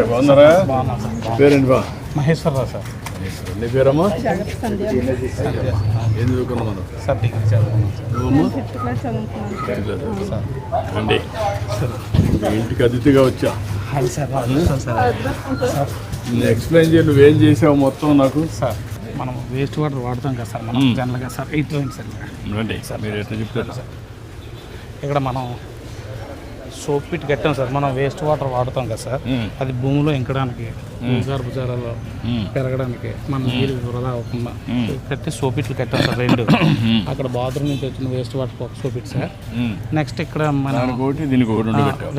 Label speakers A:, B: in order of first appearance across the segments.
A: బాగున్నారా? పేరేంటి బా?
B: మహేశ్వరరావు సార్.
A: నీ పేరమ్మా? ఏం చదువుకున్నావు మనం?
B: సార్ డిగ్రీ చదువుకున్నాను
A: సార్. అండి ఇంటికి అతిథిగా వచ్చా. ఎక్స్ప్లెయిన్ చేయి, నువ్వేం చేసావు మొత్తం నాకు.
B: సార్ మనం వేస్ట్ వాటర్ వాడతాం కదా సార్, మనం జనరల్గా సార్ ఇట్లా సార్
A: రండి సార్, మీరు ఎట్లా చెప్తారు సార్.
B: ఇక్కడ మనం సోప్ పిట్ కట్టాం సార్. మనం వేస్ట్ వాటర్ వాడతాం కదా సార్, అది భూమిలో ఇంకడానికి, భూగర్భజాలలో పెరగడానికి, మన నీరు వృధా అవ్వకుండా కట్టి సోప్ పిట్లు కట్టాం సార్. రెండు అక్కడ బాత్రూమ్ నుంచి వచ్చిన వేస్ట్ వాటర్ ఒక సోప్ పిట్ సార్. నెక్స్ట్ ఇక్కడ మనం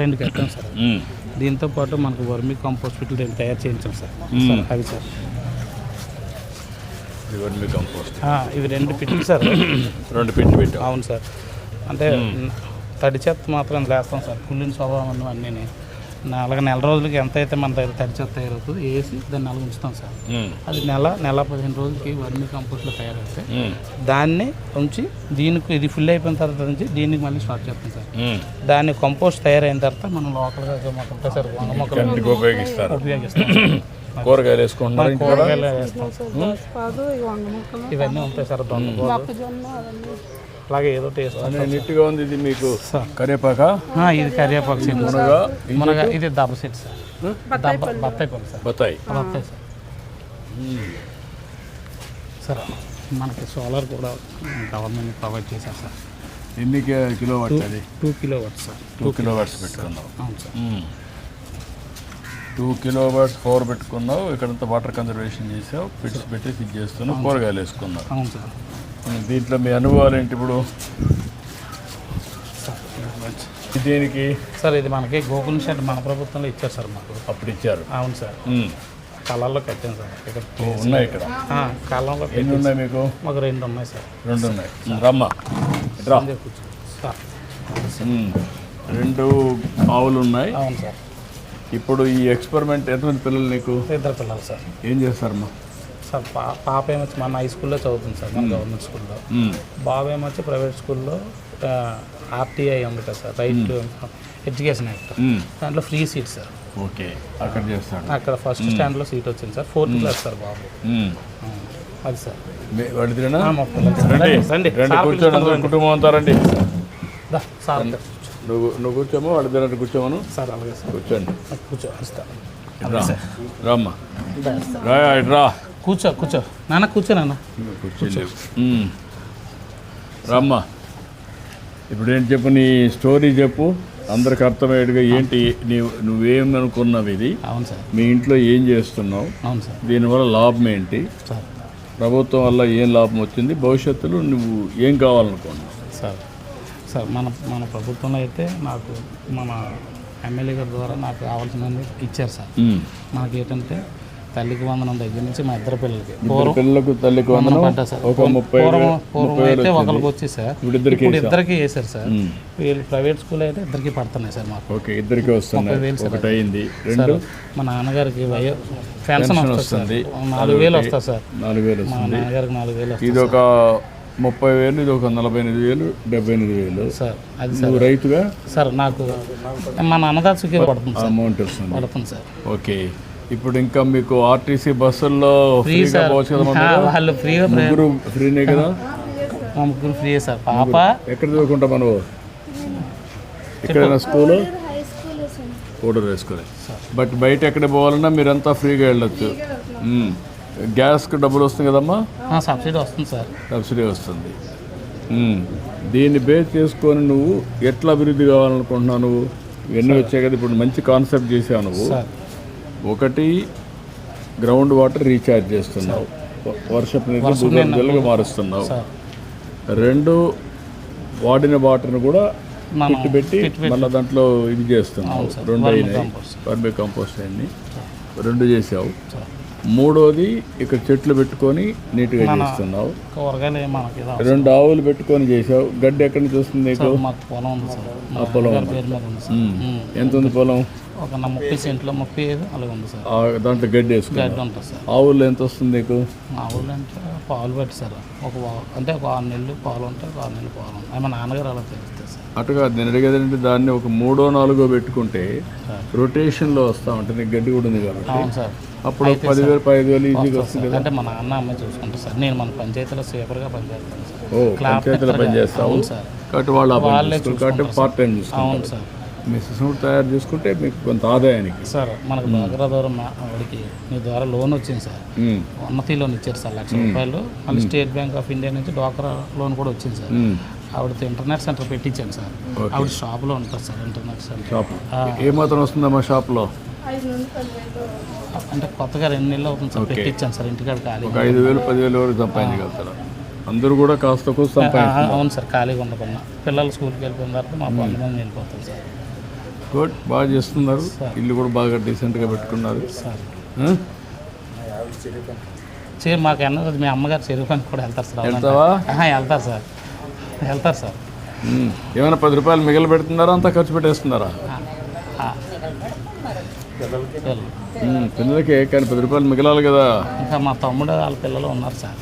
B: రెండు కట్టాం సార్. దీంతో పాటు మనకు వర్మీ కంపోస్ట్ పిట్లు రెండు తయారు చేయించాం సార్. అవి సార్
A: వర్మీ కంపోస్ట్
B: ఇవి రెండు పిట్లు సార్.
A: రెండు పిట్లు పెట్టాం.
B: అవును సార్. అంటే తడి చెత్త మాత్రం వేస్తాం సార్, కుళ్ళిన స్వభావం అన్నీ. అలాగే నెల రోజులకి ఎంత అయితే మన దగ్గర తడి చెత్త తయారవుతుంది వేసి దాన్ని నెల ఉంచుతాం సార్. అది నెల 15 రోజులకి వర్మీ కంపోస్ట్లో తయారైతే దాన్ని ఉంచి దీనికి ఇది ఫుల్ అయిపోయిన తర్వాత నుంచి దీనికి మళ్ళీ స్టార్ట్ చేస్తాం సార్. దాన్ని కంపోస్ట్ తయారైన తర్వాత మనం లోకల్గా మొక్కలు సార్ వంగ మొక్కలు ఉపయోగిస్తాం.
A: కూరగాయలు వేసుకుంటాం,
B: కూరగాయలు వేస్తాం సార్. ఇవన్నీ ఉంటాయి సార్. అలాగే ఏదో టేస్ట్
A: నీట్గా ఉంది. ఇది మీకు కరివేపాక?
B: ఇది కరివేపాకు చెట్టు. మునగా ఇది దబ్బ చెట్టు సార్. బత్తాయి పళ్ళు సార్.
A: బత్తాయి
B: సార్. సార్ మనకి సోలార్ కూడా గవర్నమెంట్ ప్రొవైడ్ చేశారు సార్.
A: ఎన్ని కిలో వాట్స్ అది?
B: 2 కిలోవాట్స్ సార్.
A: 2 కిలోవాట్స్ పెట్టుకున్నావు.
B: అవును సార్.
A: 2 కిలోవాట్స్ పవర్ పెట్టుకున్నావు. ఇక్కడంతా వాటర్ కన్జర్వేషన్ చేసావు, పిట్స్ పెట్టి ఫిట్ చేస్తున్నావు, కూరగాయలు వేసుకున్నావు.
B: అవును సార్.
A: దీంట్లో మీ అనుభవాలు ఏంటి ఇప్పుడు? దీనికి
B: సార్ ఇది మనకి గోకుల్ షెడ్ మన ప్రభుత్వంలో ఇచ్చారు సార్ మాకు.
A: అప్పుడు ఇచ్చారు?
B: అవును సార్. కళ్ళల్లో కట్టాను సార్. ఇక్కడ
A: ఉన్నాయి. ఇక్కడ
B: కళ్ళంలో
A: ఎన్ని ఉన్నాయి మీకు?
B: మాకు 2 ఉన్నాయి సార్.
A: 2 ఉన్నాయి. రమ్మా రా.
B: సార్
A: 2 ఆవులు ఉన్నాయి.
B: అవును సార్.
A: ఇప్పుడు ఈ ఎక్స్పెరిమెంట్ ఎంతమంది పిల్లలు నీకు?
B: 2 పిల్లలు సార్.
A: ఏం చేస్తారమ్మా?
B: సార్ పాప ఏమొచ్చి మన హై స్కూల్లో చదువుతుంది సార్, మన గవర్నమెంట్ స్కూల్లో. బాబు ఏమొచ్చి ప్రైవేట్ స్కూల్లో ఆర్టీఐ ఉంది కదా sir, right to education act, దాంట్లో ఫ్రీ సీట్ సార్.
A: ఓకే, అక్కడ చేస్తాడు.
B: అక్కడ ఫస్ట్ స్టాండ్లో సీట్ వచ్చింది సార్. 4th క్లాస్ సార్ బాబు. అది సార్
A: కుటుంబం అంతా రండి
B: సార్.
A: నువ్వు కూర్చోమో, వాళ్ళ దగ్గర కూర్చోమను
B: సార్. అలాగే సార్,
A: కూర్చోండి.
B: కూర్చోస్తాను.
A: రామ్మా రా.
B: కూర్చో నాన్న, కూర్చో నాన్న.
A: కూర్చోలేవు. రామ్మా, ఇప్పుడు ఏంటి చెప్పు, నీ స్టోరీ చెప్పు అందరికి అర్థమయ్యేట్టుగా. ఏంటి నువ్వేమనుకున్నావు ఇది?
B: అవును సార్.
A: మీ ఇంట్లో ఏం చేస్తున్నావు?
B: అవును సార్.
A: దీనివల్ల లాభం ఏంటి?
B: సార్
A: ప్రభుత్వం వల్ల ఏం లాభం వచ్చింది? భవిష్యత్తులో నువ్వు ఏం కావాలనుకున్నావు?
B: సార్ మన ప్రభుత్వంలో అయితే నాకు మన ఎమ్మెల్యే గారి ద్వారా నాకు కావాల్సినవి ఇచ్చారు సార్. మనకి ఏంటంటే తల్లికి వందనం దగ్గర నుంచి మా 2 పిల్లలకి
A: తల్లికి వందనం పడ్డా సార్.
B: పూర్వం అయితే ఒకరికి వచ్చి సార్, ఇప్పుడు ఇద్దరికి వేసారు సార్. వీళ్ళు ప్రైవేట్ స్కూల్ అయితే 2కి పడుతున్నాయి సార్ మాకు.
A: ఓకే, ఇద్దరికి వస్తున్నాయి.
B: మా నాన్నగారికి పెన్షన్ వస్తుంది 4,000 వస్తుంది సార్.
A: 4,000
B: మా నాన్నగారికి 4,000 వస్తుంది.
A: ఇది ఒక 30,000, ఇది ఒక 48,000, 78,000 సార్. అది సార్ రైతుగా సార్ నాకు
B: మా నాన్నగారు సుఖీ పడుతుంది సార్,
A: అమౌంట్ వస్తుంది
B: సార్.
A: ఓకే, ఇప్పుడు ఇంకా మీకు ఆర్టీసీ బస్సుల్లో ఫ్రీగా పోవచ్చు కదా?
B: వాళ్ళు ఫ్రీగా,
A: ఫ్రీనే కదా?
B: మా ముగ్గురు ఫ్రీ సార్. పాప
A: ఎక్కడ చదువుకుంటా మనం? ఎక్కడైనా స్కూలు పౌడర్ వేసుకోవాలి. బట్ బయట ఎక్కడ పోవాలన్నా మీరంతా ఫ్రీగా వెళ్ళొచ్చు. గ్యాస్కి డబ్బులు వస్తుంది కదమ్మా?
B: సబ్సిడీ వస్తుంది సార్.
A: సబ్సిడీ వస్తుంది. దీన్ని బేస్ చేసుకొని నువ్వు ఎట్లా అభివృద్ధి కావాలనుకుంటున్నావు? నువ్వు ఇవన్నీ వచ్చాయి కదా, ఇప్పుడు మంచి కాన్సెప్ట్ చేసావు నువ్వు. ఒకటి, గ్రౌండ్ వాటర్ రీఛార్జ్ చేస్తున్నావు, వర్షపు నీరు భూగర్భజలాలుగా మారుస్తున్నావు. 2, వాడిన వాటర్ని కూడా పెట్టి మళ్ళీ దాంట్లో ఇది చేస్తున్నావు. 2 అయినాయి, వర్మీ కంపోస్ట్ అన్ని 2 చేసావు. 3వది ఇక్కడ చెట్లు పెట్టుకొని నీట్గా చేస్తున్నావు. 2 ఆవులు పెట్టుకొని చేసావు. గడ్డి ఎక్కడి నుంచి వస్తుంది నీకు?
B: పొలం.
A: ఎంత ఉంది పొలం?
B: ఒక 30 సెంట్లో 35 అలాగే ఉంది సార్.
A: దాంట్లో గడ్డి వేసుకుని
B: గడ్డి ఉంటుంది సార్.
A: ఆవుల్లో ఎంత వస్తుంది నీకు?
B: మా ఊళ్ళో అంటే పాలు పెట్టి సార్ అంటే ఒక 6 నెలలు పాలు ఉంటాయి, ఒక 6 నెలలు పాలు ఉంటాయి. మా నాన్నగారు అలా తెలుస్తుంది సార్.
A: అటుగా నేను అడిగేదంటే దాన్ని ఒక 3 4 పెట్టుకుంటే రొటేషన్లో వస్తా ఉంటుంది, నీకు గడ్డి కూడా ఉంది కాబట్టి.
B: అవును సార్.
A: అప్పుడు 10,000 15,000 ఈజీగా వస్తుంది కదా.
B: అంటే మా నాన్న అమ్మాయి చూసుకుంటారు సార్. నేను మన పంచాయతీలో స్వీపర్గా పనిచేస్తాను సార్.
A: ఓ, పంచాయతీలో పనిచేస్తావు
B: అవును సార్.
A: కాబట్టి వాళ్ళే కాబట్టి పార్ట్ టైం చూసుకుంటారు.
B: అవును సార్.
A: మీ సిస్టమ్ తయారు చేసుకుంటే మీకు కొంత ఆదాయానికి.
B: సార్ మనకు బాగా దూరం వాడికి మీ ద్వారా లోన్ వచ్చింది సార్. ఉన్నతి లోన్ ఇచ్చారు సార్, 1,00,000 రూపాయలు. మళ్ళీ స్టేట్ బ్యాంక్ ఆఫ్ ఇండియా నుంచి డ్వాక్రా లోన్ కూడా వచ్చింది సార్. ఆవిడతో ఇంటర్నెట్ సెంటర్ పెట్టించాను సార్. ఆవిడ షాప్లో ఉంటుంది సార్ ఇంటర్నెట్ సెంటర్.
A: షాప్ ఏమాత్రం వస్తుందమ్మా షాప్లో?
B: అంటే కొత్తగా 2 నెలలు అవుతుంది సార్ పెట్టించాను సార్. ఇంటికాడ ఖాళీ
A: ఒక 5,000 10,000 వరకు సంపాదించగలుగుతారు. అందరూ కూడా కాస్త సంపాదించారు.
B: అవును సార్. ఖాళీగా ఉండకుండా పిల్లలు స్కూల్కి వెళ్ళిపోయిన తర్వాత మా పనుల మీద వెళ్ళిపోతాం సార్.
A: గుడ్, బాగా చేస్తున్నారు. ఇల్లు కూడా బాగా డీసెంట్గా పెట్టుకున్నారు
B: సార్.
A: ఆ?
B: మాకు అన్నది మీ అమ్మగారు చెరువు పనికి కూడా వెళ్తారు సార్.
A: వెళ్తావా?
B: వెళ్తారు సార్.
A: ఏమైనా 10 రూపాయలు మిగిలి పెడుతున్నారా, అంతా ఖర్చు పెట్టేస్తున్నారా? పిల్లలకే కానీ 10 రూపాయలు మిగలాలి కదా.
B: ఇంకా మా తమ్ముడు వాళ్ళ పిల్లలు ఉన్నారు సార్.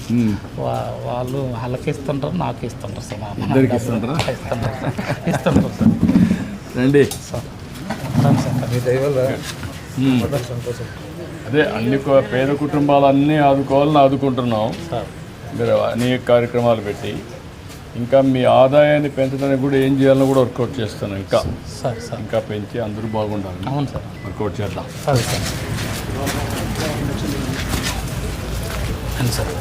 B: వాళ్ళు వాళ్ళకి ఇస్తుంటారు, నాకు ఇస్తుంటారు సార్.
A: ఇద్దరికి ఇస్తుంటారా?
B: ఇస్తుంటారు సార్.
A: రండి
B: సార్.
A: అదే అన్ని పేద కుటుంబాలన్నీ ఆదుకోవాలని ఆదుకుంటున్నాం
B: సార్.
A: మీరు అనేక కార్యక్రమాలు పెట్టి ఇంకా మీ ఆదాయాన్ని పెంచడానికి కూడా ఏం చేయాలని కూడా వర్కౌట్ చేస్తాను. ఇంకా
B: సార్ సార్
A: ఇంకా పెంచి అందరూ బాగుండాలి.
B: అవును సార్.
A: వర్కౌట్ చేద్దాం.
B: సరే సార్. అండి సార్.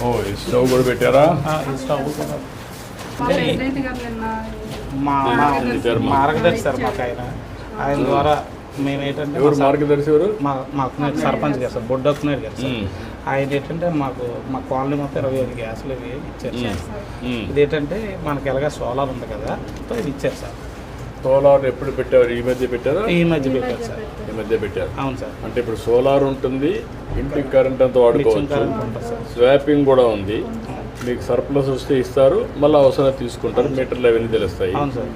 A: ఓ, ఈ స్టవ్ కూడా పెట్టారా?
B: ఈ స్టవ్ మా మార్గదర్శి సార్. మాకు ఆయన ద్వారా మేము ఏంటంటే
A: ఎవరు మార్గదర్శి? ఎవరు?
B: మాకు సర్పంచ్ గారు సార్, బొడ్డొక్కున్నారు గారు సార్. ఆయన ఏంటంటే మా కాలనీ మొత్తం 25 గ్యాసులు ఇవి ఇచ్చారు సార్. ఇది ఏంటంటే మనకి ఎలాగ సోలార్ ఉంది కదా, ఇది ఇచ్చారు సార్.
A: సోలార్ ఎప్పుడు పెట్టారు? ఈ మధ్య పెట్టారా?
B: ఈ మధ్య పెట్టారు సార్.
A: ఈ మధ్య పెట్టారు.
B: అవును సార్.
A: అంటే ఇప్పుడు సోలార్ ఉంటుంది, ఇంటికి కరెంట్ అంతా వాడుకోవచ్చు, స్వాపింగ్ కూడా ఉంది. మీకు సర్ప్లస్ వస్తే ఇస్తారు, మళ్ళీ అవసరం తీసుకుంటారు, మీటర్లు అవన్నీ తెలుస్తాయి.
B: అవును సార్.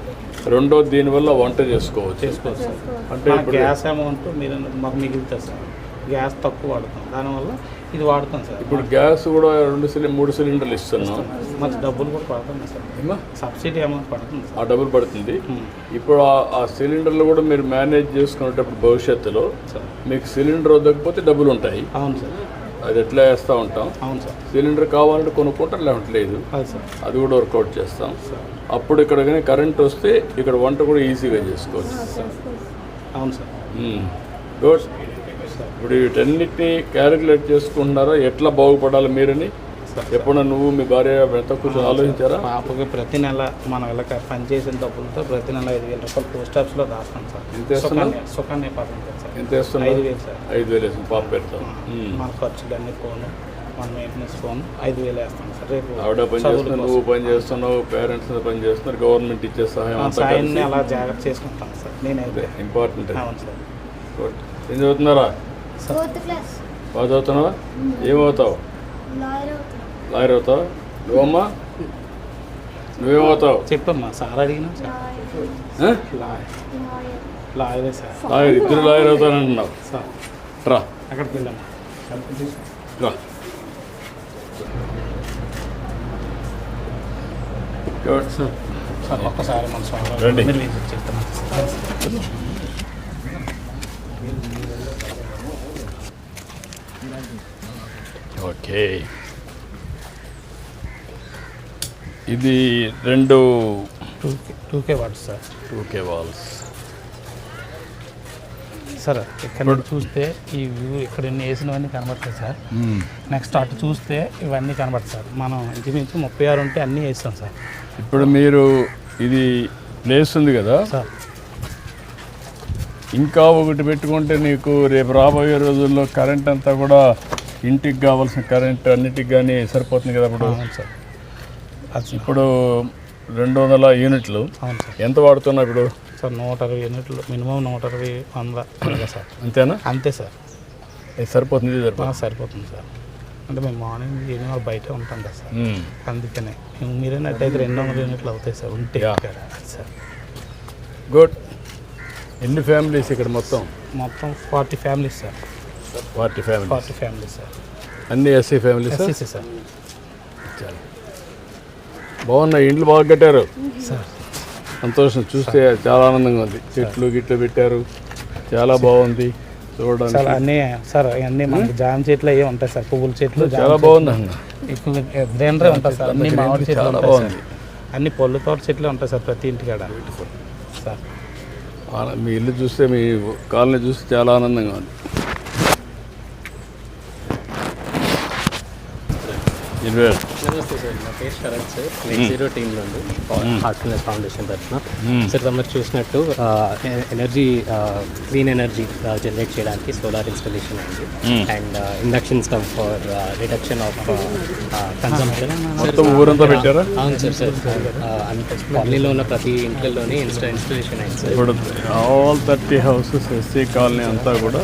A: రెండోది దీనివల్ల వంట చేసుకోవచ్చు.
B: సార్.
A: అంటే ఇప్పుడు
B: గ్యాస్ అమౌంట్ మీరు మాకు మిగులుతుంది సార్. గ్యాస్ తక్కువ వాడుతాం, దానివల్ల ఇది వాడుతాం సార్.
A: ఇప్పుడు గ్యాస్ కూడా 3 సిలిండర్లు ఇస్తున్నాం.
B: మాకు డబ్బులు కూడా పడుతుంది సార్. సబ్సిడీ అమౌంట్ పడుతుంది సార్.
A: ఆ డబ్బులు పడుతుంది. ఇప్పుడు ఆ సిలిండర్లు కూడా మీరు మేనేజ్ చేసుకునేటప్పుడు భవిష్యత్తులో మీకు సిలిండర్ వద్దకపోతే డబ్బులు ఉంటాయి.
B: అవును సార్.
A: అది ఎట్లా వేస్తూ ఉంటాం.
B: అవును సార్.
A: సిలిండర్ కావాలంటే కొనుక్కుంటారు, లేదంటే లేదు. అది కూడా వర్కౌట్ చేస్తాం. అప్పుడు ఇక్కడ కానీ కరెంట్ వస్తే ఇక్కడ వంట కూడా ఈజీగా చేసుకోవచ్చు.
B: అవును సార్.
A: గుడ్. ఇప్పుడు వీటన్నిటిని క్యాలిక్యులేట్ చేసుకుంటున్నారా ఎట్లా బాగుపడాలి మీరని? ఎప్పుడన్నా నువ్వు మీ భార్య ఎంత కూర్చొని ఆలోచించారా?
B: పాపకి ప్రతి నెల మనం ఇలా పనిచేసిన డబ్బులతో ప్రతి నెల 5,000 రూపాయలు పోస్ట్ ఆఫీస్లో రాస్తాం సార్. సుకన్య పథకం సార్.
A: ఎంత వేస్తున్నావు?
B: 5,000 సార్.
A: 5,000 వేస్తాం. పాప పెడతాం.
B: మన ఖర్చులు అన్ని ఫోన్, మన మెయింటెనెన్స్ ఫోన్ 5,000 వేస్తాం సార్. రేపు
A: ఆవిడ పని చేస్తున్నావు, నువ్వు పని చేస్తున్నావు, పేరెంట్స్ పని చేస్తున్నారు, గవర్నమెంట్ ఇచ్చే
B: సాయాన్ని అలా జాగ్రత్త చేసుకుంటాను సార్. నేనైతే
A: ఇంపార్టెంట్.
B: అవును సార్.
A: గుడ్. ఏం చదువుతున్నారా? బాగా చదువుతున్నావా? ఏమవుతావు? లాయర్ అవుతావు. నువ్వమ్మా నువ్వేమవుతావు?
B: చెప్పమ్మా. సార్ అడిగినా సార్. లాయరే సార్.
A: లాయర్, ఇద్దరు లాయర్ అవుతానంటున్నావు
B: సార్.
A: రా
B: అక్కడికి వెళ్ళాము.
A: రా. గుడ్.
B: సార్ సార్ ఒక్కసారి మన స్వామి
A: రండి.
B: మీరు చెప్తాను.
A: ఓకే. ఇది
B: 2K watts sir.
A: 2K walls
B: sir. ఇక్కడ నుండి చూస్తే ఈ వ్యూ ఇక్కడ వేసినవన్నీ కనబడతాయి సార్. నెక్స్ట్ అటు చూస్తే ఇవన్నీ కనబడతాయి సార్. మనం ఇంచుమించు 36 ఉంటే అన్నీ వేస్తాం సార్.
A: ఇప్పుడు మీరు ఇది ప్లేస్ ఉంది కదా
B: సార్,
A: ఇంకా ఒకటి పెట్టుకుంటే నీకు రేపు రాబోయే రోజుల్లో కరెంట్ అంతా కూడా ఇంటికి కావాల్సిన కరెంట్ అన్నిటికి కానీ సరిపోతుంది కదా. ఇప్పుడు
B: అవును సార్.
A: ఇప్పుడు 200 యూనిట్లు.
B: అవును సార్.
A: ఎంత వాడుతున్నా ఇప్పుడు?
B: సార్ 120 యూనిట్లు మినిమం, 120, 100 అలాగే సార్.
A: అంతేనా?
B: అంతే సార్.
A: ఇది సరిపోతుంది, ఇది సరిపోతుంది.
B: సరిపోతుంది సార్. అంటే మేము మార్నింగ్ ఈవినింగ్ బయట ఉంటాం కదా సార్, అందుకనే మీరేనట్టయితే 200 యూనిట్లు అవుతాయి సార్ ఉంటే సార్.
A: గుడ్. ఎన్ని ఫ్యామిలీస్ ఇక్కడ మొత్తం?
B: మొత్తం 40 families sir.
A: 40 families.
B: 40 families sir.
A: అన్ని ఎస్సీ ఫ్యామిలీస్.
B: ఎస్సీసీ సార్.
A: బాగున్నాయి, ఇండ్లు బాగా కట్టారు
B: సార్.
A: సంతోషం, చూస్తే చాలా ఆనందంగా ఉంది. చెట్లు గిట్లు పెట్టారు, చాలా బాగుంది చూడడానికి.
B: సార్ అన్నీ సార్, అన్నీ మనకి జామ చెట్లు అవి ఉంటాయి సార్, పువ్వుల చెట్లు
A: చాలా బాగుంది అన్న.
B: గ్రీనరీ ఉంటుంది సార్, అన్ని మామిడి చెట్లు
A: చాలా
B: ఉంటాయి
A: బాగుంది.
B: సార్. అన్ని పళ్ళు తోట చెట్లు ఉంటాయి సార్ ప్రతి ఇంటికాడ సార్.
A: మీ ఇల్లు చూస్తే, మీ కాలనీ చూస్తే చాలా ఆనందంగా ఉంది.
C: నమస్తే సార్, నా పేరు శరత్ సార్. నెట్ జీరో టీంలో ఉంది, హార్ట్ఫుల్నెస్ ఫౌండేషన్ తరఫున. సార్ తమరు చూసినట్టు ఎనర్జీ, క్లీన్ ఎనర్జీ జనరేట్ చేయడానికి సోలార్ ఇన్స్టాలేషన్ అయింది. And induction stove for reduction of consumption.
A: మొత్తం ఊరంతా పెట్టారా?
C: అవును సార్. సార్ అంటే కాలనీలో ఉన్న ప్రతి ఇంట్లోనే ఇన్స్టాలేషన్ అయింది సార్.
A: ఇప్పుడు ఆల్ 30 హౌసెస్ ఎస్సీ కాలనీ అంతా కూడా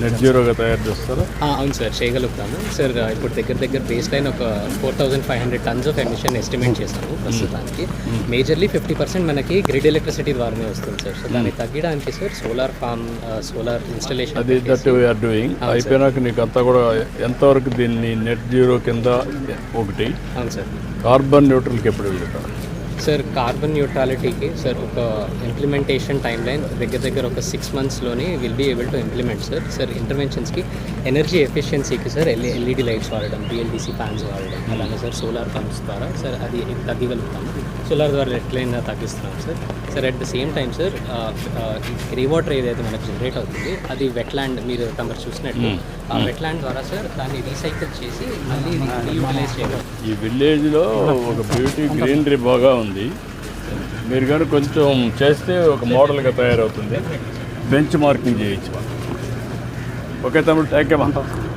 A: నెట్ జీరోగా తయారు చేస్తారా?
C: అవును సార్, చేయగలుగుతాము సార్. ఇప్పుడు దగ్గర బేస్ లైన్ ఒక 4500 టన్స్ ఆఫ్ ఎమిషన్ ఎస్టిమేట్ చేశాము ప్రస్తుతానికి. మేజర్లీ 50% మనకి గ్రిడ్ ఎలక్ట్రిసిటీ ద్వారానే వస్తుంది సార్. సో దాన్ని తగ్గడానికి sir solar farm, solar installation
A: అది దట్ వీఆర్ డూయింగ్. అయిపోయినాక నీకు అంతా కూడా ఎంతవరకు దీన్ని నెట్ జీరో కింద ఒకటి.
C: అవును సార్.
A: కార్బన్ న్యూట్రల్కి ఎప్పుడు వెళ్తారు
C: సార్? కార్బన్ న్యూట్రాలిటీకి సార్ ఒక ఇంప్లిమెంటేషన్ టైం లైన్ దగ్గర ఒక 6 monthsలోనే will be able to implement sir. Sir ఇంటర్వెన్షన్స్కి ఎనర్జీ ఎఫిషియన్సీకి సార్ ఎల్ఈడి లైట్స్ వాడడం, బిఎల్డిసి ఫ్యాన్స్ వాడడం, అలాగే సార్ సోలార్ పంప్స్ ద్వారా సార్ అది తగ్గగలుగుతాము. సోలార్ ద్వారా ఎట్లయినా తగ్గిస్తున్నాం sir. Sir at the same time sir grey water ఏదైతే మనకు జనరేట్ అవుతుంది అది వెట్లాండ్, మీరు తమరు చూసినట్టు ఆ వెట్లాండ్ ద్వారా సార్ దాన్ని రీసైకిల్ చేసి మళ్ళీ రీయూటిలైజ్ చేయడం.
A: ఈ విలేజ్లో ఒక బ్యూటీ గ్రీనరీ బాగా ఉంది. మీరు కానీ కొంచెం చేస్తే ఒక మోడల్గా తయారవుతుంది. బెంచ్ మార్కింగ్ చేయొచ్చు. ఓకే తమ్ముడు, థ్యాంక్ యూ.